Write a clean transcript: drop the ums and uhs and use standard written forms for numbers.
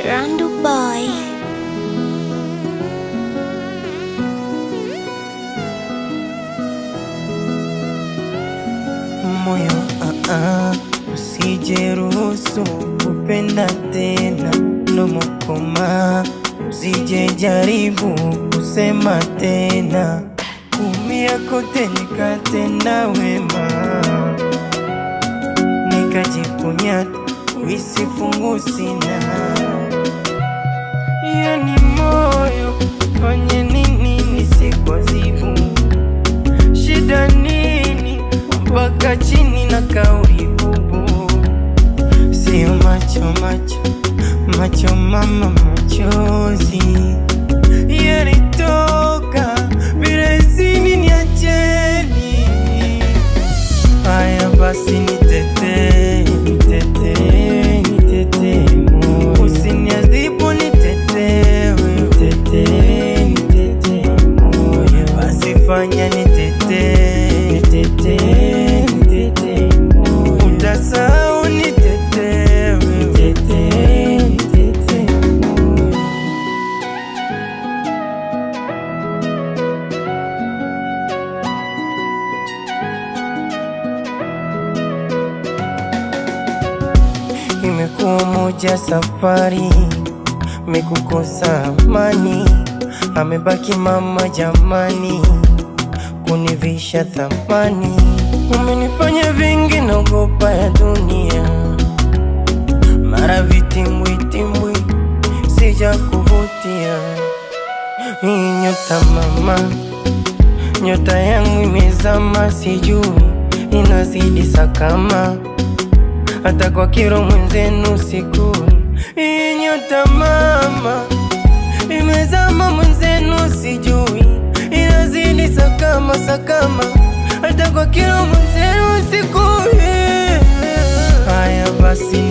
Randu Boy. Moyo usijeruhusu kupenda tena, mdomo koma, usije jaribu kusema tena, kumia kote nikatenda wema, nikajikunyata kuhisi fungu sina. Yani moyo fanye nini nisikwazibu, shida nini mpaka chini na kauli bubu. Sio macho mama, machozi yalitoka virezini, niacheni. Haya basi nitetee moyo, usiniadhibu nitetee moyo, basi fanya nitetee moyo, utasahau nitetee moyo. Imekuwa moja safari, mekukosa amani, amebaki mama jamani, kunivisha thamani. Umenifanya vingi naogopa ya dunia, mara vitimbwi sija kuvutia. Hii nyota mama, nyota yangu imezama, sijui inazidi sakama, hata kwa kiro mwenzenu siku. Hii nyota mama imezama, mwenzenu sijui inazidi sakama, hata kwa kiro mwenzenu siku. Haya basi